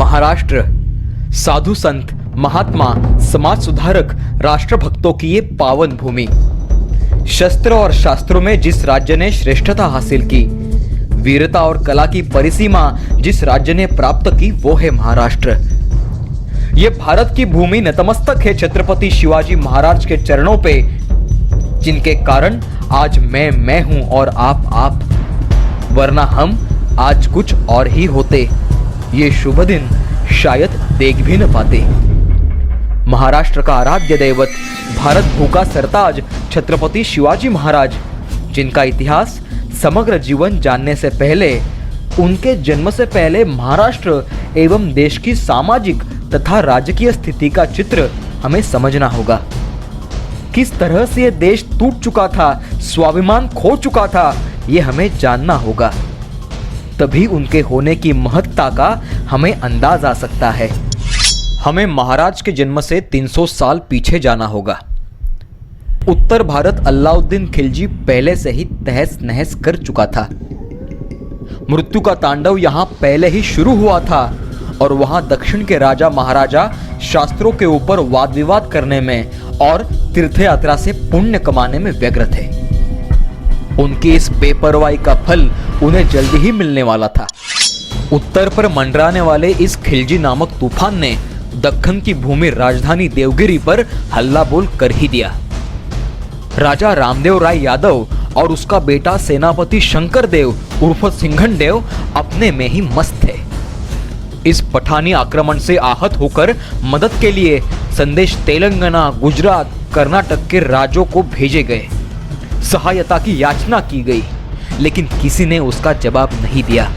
महाराष्ट्र साधु संत, महात्मा, समाज सुधारक, राष्ट्रभक्तों की ये पावन भूमि। शस्त्र और शास्त्रों में जिस राज्य ने श्रेष्ठता हासिल की, वीरता और कला की परिसीमा जिस राज्य ने प्राप्त की, वो है महाराष्ट्र। ये भारत की भूमि नतमस्तक है छत्रपति शिवाजी महाराज के चरणों पे, जिनके कारण आज मैं हूं और आप, वरना हम आज कुछ और ही होते। ये शुभ दिन शायद देख भी न पाते। महाराष्ट्र का आराध्य दैवत, भारत भू का सरताज छत्रपति शिवाजी महाराज, जिनका इतिहास समग्र जीवन जानने से पहले, उनके जन्म से पहले महाराष्ट्र एवं देश की सामाजिक तथा राजकीय स्थिति का चित्र हमें समझना होगा। किस तरह से यह देश टूट चुका था, स्वाभिमान खो चुका था, यह हमें जानना होगा। तभी उनके होने की महत्ता का हमें अंदाज आ सकता है। हमें महाराज के जन्म से 300 साल पीछे जाना होगा। उत्तर भारत अलाउद्दीन खिलजी पहले से ही तहस नहस कर चुका था। मृत्यु का तांडव यहां पहले ही शुरू हुआ था और वहां दक्षिण के राजा महाराजा शास्त्रों के ऊपर वाद विवाद करने में और तीर्थ यात्रा से पुण्य कमाने में व्यग्र थे। उनकी इस बेपरवाही का फल उन्हें जल्दी ही मिलने वाला था। उत्तर पर मंडराने वाले इस खिलजी नामक तूफान ने दक्कन की भूमि राजधानी देवगिरी पर हल्ला बोल कर ही दिया। राजा रामदेव राय यादव और उसका बेटा सेनापति शंकर देव उर्फ सिंघन देव अपने में ही मस्त थे। इस पठानी आक्रमण से आहत होकर मदद के लिए संदेश तेलंगाना, गुजरात, कर्नाटक के राज्यों को भेजे गए। सहायता की याचना की गई, लेकिन किसी ने उसका जवाब नहीं दिया।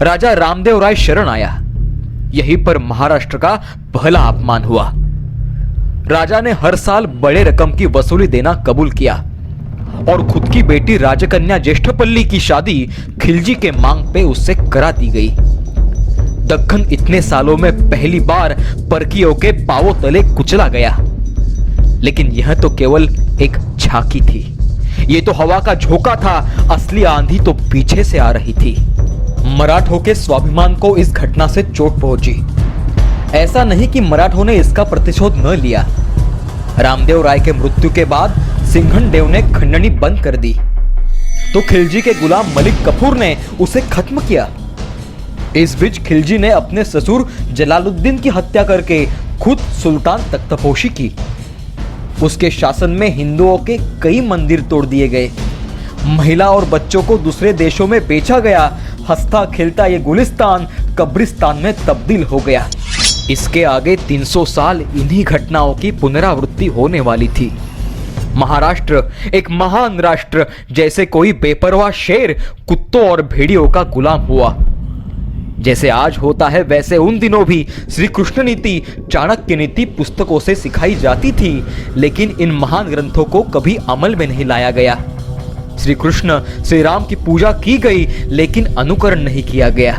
राजा रामदेव राय शरण आया। यहीं पर महाराष्ट्र का पहला अपमान हुआ। राजा ने हर साल बड़े रकम की वसूली देना कबूल किया और खुद की बेटी राजकन्या ज्येष्ठपल्ली की शादी खिलजी के मांग पे उससे करा दी गई। दक्कन इतने सालों में पहली बार परकियों के पांवों तले कुचला गया, लेकिन यह तो केवल एक झांकी थी। ये तो हवा का झोंका था, असली आंधी तो पीछे से आ रही थी। मराठों के स्वाभिमान को इस घटना से चोट पहुंची। ऐसा नहीं कि मराठों ने इसका प्रतिशोध न लिया। रामदेव राय के मृत्यु के बाद सिंघन देव ने खंडनी बंद कर दी, तो खिलजी के गुलाम मलिक कफूर ने उसे खत्म किया। इस बीच खिलजी ने अपने ससुर जलालुद्दीन की हत्या करके खुद सुल्तान तख्तपोशी की। उसके शासन में हिंदुओं के कई मंदिर तोड़ दिए गए। महिला और बच्चों को दूसरे देशों में बेचा गया। हंसता खेलता ये गुलिस्तान कब्रिस्तान में तब्दील हो गया। इसके आगे 300 साल इन्हीं घटनाओं की पुनरावृत्ति होने वाली थी। महाराष्ट्र एक महान राष्ट्र जैसे कोई बेपरवाह शेर कुत्तों और भेड़ियों का गुलाम हुआ। जैसे आज होता है, वैसे उन दिनों भी श्री कृष्ण नीति, चाणक्य नीति पुस्तकों से सिखाई जाती थी, लेकिन इन महान ग्रंथों को कभी अमल में नहीं लाया गया। श्री कृष्ण, श्री राम की पूजा की गई, लेकिन अनुकरण नहीं किया गया।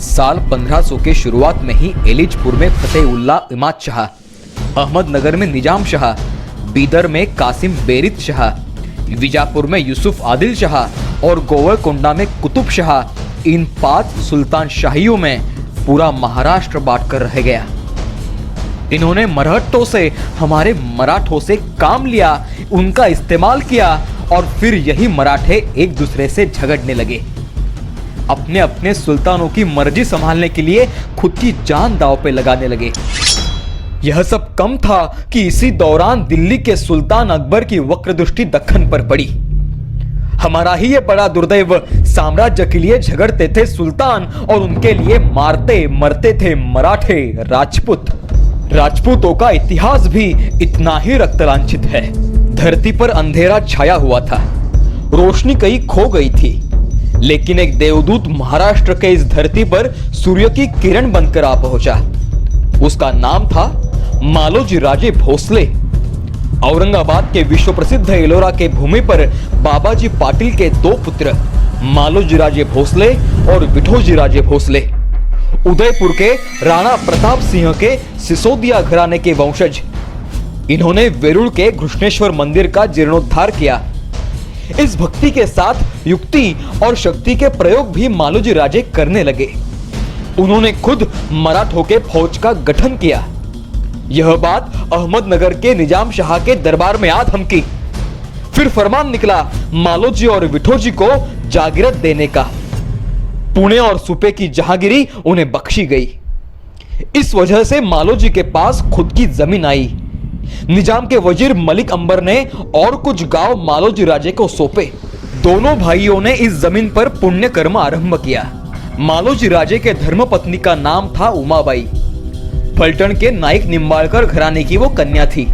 साल 1500 के शुरुआत में ही एलिचपुर में फतेहुल्लाह इमाद शाह, अहमदनगर में निजाम शाह, बीदर में कासिम बेरित शाह, विजापुर में यूसुफ आदिल शाह और गोवलकोंडा में कुतुब शाह, इन 5 सुल्तान शाहियों में पूरा महाराष्ट्र बांटकर रह गया। इन्होंने मराठों से, हमारे मराठों से काम लिया, उनका इस्तेमाल किया और फिर यही मराठे एक दूसरे से झगड़ने लगे। अपने अपने सुल्तानों की मर्जी संभालने के लिए खुद की जान दांव पे लगाने लगे। यह सब कम था कि इसी दौरान दिल्ली के सुल्तान अकबर की वक्र दृष्टि दक्कन पर पड़ी। हमारा ही ये बड़ा दुर्दैव, साम्राज्य के लिए झगड़ते थे सुल्तान और उनके लिए मारते मरते थे मराठे राजपूत। राजपूतों का इतिहास भी इतना ही रक्तलांछित है। धरती पर अंधेरा छाया हुआ था, रोशनी कहीं खो गई थी, लेकिन एक देवदूत महाराष्ट्र के इस धरती पर सूर्य की किरण बनकर आ पहुंचा। उसका नाम था मालोजी राजे भोसले। औरंगाबाद के विश्व प्रसिद्ध एलोरा के भूमि पर बाबाजी पाटिल के 2 पुत्र मालोजी राजे भोसले और विठोजी राजे भोसले, उदयपुर के राणा प्रताप सिंह के सिसोदिया घराने के वंशज। इन्होंने वेरुळ के घृष्णेश्वर मंदिर का जीर्णोद्धार किया। इस भक्ति के साथ युक्ति और शक्ति के प्रयोग भी मालोजी राजे करने लगे। उन्होंने खुद मराठों के फौज का गठन किया। यह बात अहमदनगर के निजाम शाह के दरबार में आ धमकी। फिर फरमान निकला मालोजी और विठोजी को जागीरत देने का। पुणे और सुपे की जहांगीरी उन्हें बख्शी गई। इस वजह से मालोजी के पास खुद की जमीन आई। निजाम के वजीर मलिक अंबर ने और कुछ गांव मालोजी राजे को सौंपे। दोनों भाइयों ने इस जमीन पर पुण्य कर्म आरंभ किया। मालोजी राजे के धर्मपत्नी का नाम था उमाबाई। फलटण के नाइक निंबाळकर घराने की वो कन्या थी।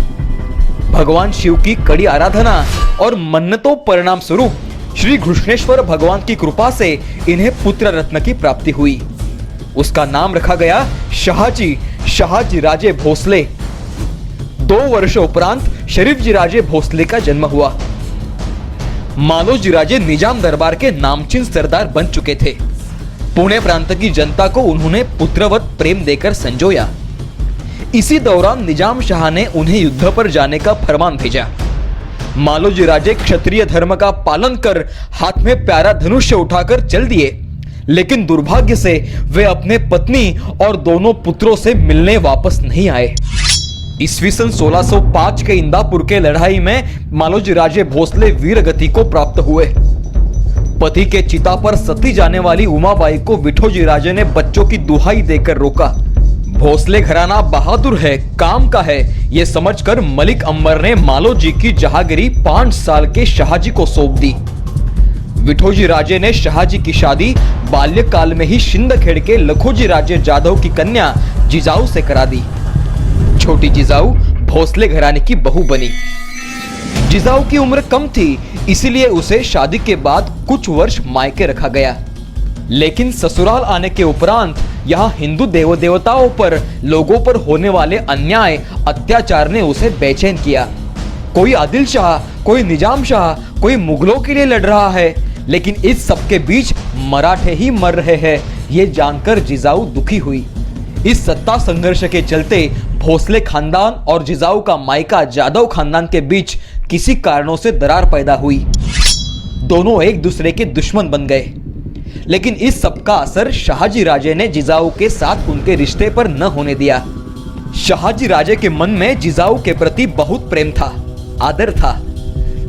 भगवान शिव की कड़ी आराधना और मन्नतों परिणाम स्वरूप श्री घृष्णेश्वर भगवान की कृपा से इन्हें पुत्र रत्न की प्राप्ति हुई। उसका नाम रखा गया शहाजी राजे भोसले। 2 वर्ष उपरांत शरीफजी राजे भोसले का जन्म हुआ। मालोजी राजे निजाम दरबार के नामचीन सरदार बन चुके थे। पुणे प्रांत की जनता को उन्होंने पुत्रवत प्रेम देकर संजोया। इसी दौरान निजाम शाह ने उन्हें युद्ध पर जाने का फरमान भेजा। मालोजी राजे क्षत्रिय धर्म का पालन कर हाथ में प्यारा धनुष्य उठाकर चल दिए, लेकिन दुर्भाग्य से वे अपने पत्नी और दोनों पुत्रों से मिलने वापस नहीं आए। ईस्वी सन 1605 के इंदापुर के लड़ाई में मालोजी राजे भोसले वीर गति को प्राप्त हुए। पति के चिता पर सती जाने वाली उमाबाई को विठोजी राजे ने बच्चों की दुहाई देकर रोका। भोसले घराना बहादुर है, काम का है, यह समझकर मलिक अंबर ने मालोजी की जहांगीरी 5 साल के शाहजी को सौंप दी। विठोजी राजे ने शाहजी की शादी बाल्यकाल में ही सिंदखेड़ के लखोजी राजे जाधव की कन्या जिजाऊ से करा दी। छोटी जिजाऊ भोसले घराने की बहू बनी। जिजाऊ की उम्र कम थी, इसीलिए उसे शादी के बाद कुछ वर्ष मायके रखा गया। लेकिन ससुराल आने के उपरांत यहाँ हिंदू देव देवताओं पर लोगों पर होने वाले अन्याय अत्याचार ने उसे बेचैन किया। कोई आदिल शाह, कोई निजाम शाह, कोई मुगलों के लिए लड़ रहा है, लेकिन इस सबके बीच मराठे ही मर रहे हैं, ये जानकर जिजाऊ दुखी हुई। इस सत्ता संघर्ष के चलते भोसले खानदान और जिजाऊ का मायका जादव खानदान के बीच किसी कारणों से दरार पैदा हुई। दोनों एक दूसरे के दुश्मन बन गए। लेकिन इस सब का असर शाहजी राजे ने जिजाऊ के साथ उनके रिश्ते पर न होने दिया। शाहजी राजे के मन में जिजाऊ के प्रति बहुत प्रेम था, आदर था।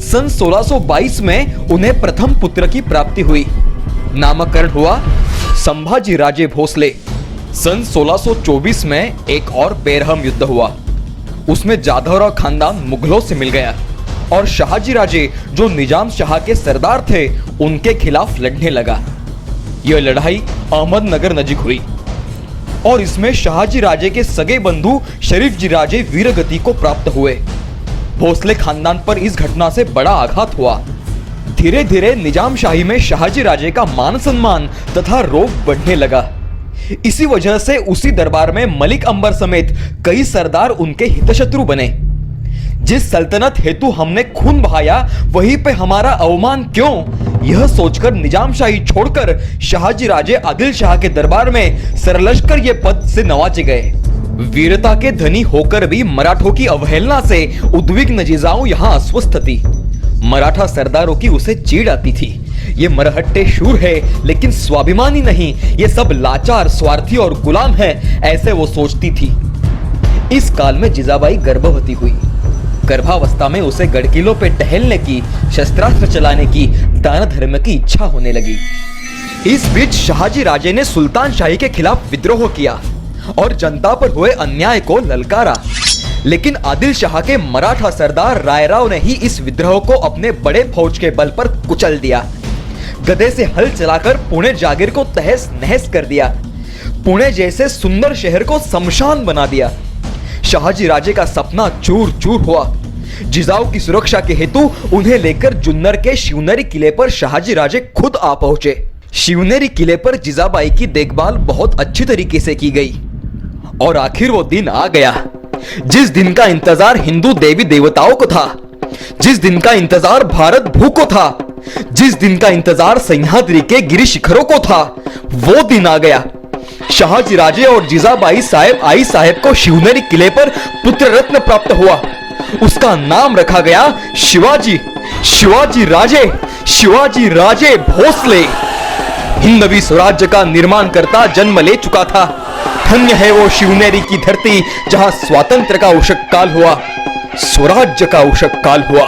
सन 1622 में उन्हें प्रथम पुत्र की प्राप्ति हुई। नामकरण हुआ संभाजी राजे भोसले। सन 1624 में एक और बेरहम युद्ध हुआ। उसमें जाधवराव खानदान मुगलों से मिल गया और शाहजी राजे, जो निजाम शाह के सरदार थे, उनके खिलाफ लड़ने लगा। यह लड़ाई अहमदनगर नजीक हुई और इसमें शाहजी राजे के सगे बंधु शरीफजी राजे वीरगति को प्राप्त हुए। भोसले खानदान पर इस घटना से बड़ा आघात हुआ। धीरे धीरे निजाम शाही में शाहजी राजे का मान सम्मान तथा रोब बढ़ने लगा। इसी वजह से उसी दरबार में मलिक अंबर समेत कई सरदार उनके हितशत्रु बने। जिस सल्तनत हेतु हमने खून बहाया, वहीं पे हमारा अवमान क्यों? यह सोचकर निजाम शाही छोड़कर शाहजी राजे आदिल शाह के दरबार में सरलश्कर ये पद से नवाजे गए। वीरता के धनी होकर भी मराठों की अवहेलना से उद्विग्न जिजाऊ यहाँ अस्वस्थ थी। मराठा सरदारों की उसे चीड़ आती थी। ये मरहट्टे शूर है, लेकिन स्वाभिमानी नहीं। ये सब लाचार, स्वार्थी और गुलाम है, ऐसे वो सोचती थी। इस काल में जिजाबाई गर्भवती हुई। गर्भावस्था में उसे गढ़किलों पे टहलने की, शस्त्रास्त्र चलाने की, दान धर्म की इच्छा होने लगी। इस बीच शाहजी राजे ने सुल्तान शाही के खिलाफ विद्रोह किया और जनता पर हुए अन्याय को ललकारा। लेकिन आदिल शाह के मराठा सरदार रायराव ने ही इस विद्रोह को अपने बड़े फौज के बल पर कुचल दिया। गधे से हल चलाकर पुणे जागीर को तहस नहस कर दिया। पुणे जैसे सुंदर शहर को शमशान बना दिया। शाहजी राजे का सपना चूर चूर हुआ। जिजाऊ की सुरक्षा के हेतु उन्हें लेकर जुन्नर के शिवनेरी किले पर शाहजी राजे खुद आ पहुंचे। शिवनेरी किले पर जिजाबाई की देखभाल बहुत अच्छी तरीके से की गई और आखिर वो दिन आ गया जिस दिन का इंतजार हिंदू देवी देवताओं को था, जिस दिन का इंतजार भारत भू को था, जिस दिन का इंतजार सह्याद्री के गिरि शिखरों को था, वो दिन आ गया। शाहजी राजे और जिजाबाई साहेब आई साहेब को शिवनेरी किले पर पुत्र रत्न प्राप्त हुआ। उसका नाम रखा गया शिवाजी राजे भोसले। हिंदवी स्वराज्य का निर्माण करता जन्म ले चुका था। धन्य है वो शिवनेरी की धरती जहां स्वातंत्र का उषक काल हुआ, स्वराज्य का उषक काल हुआ।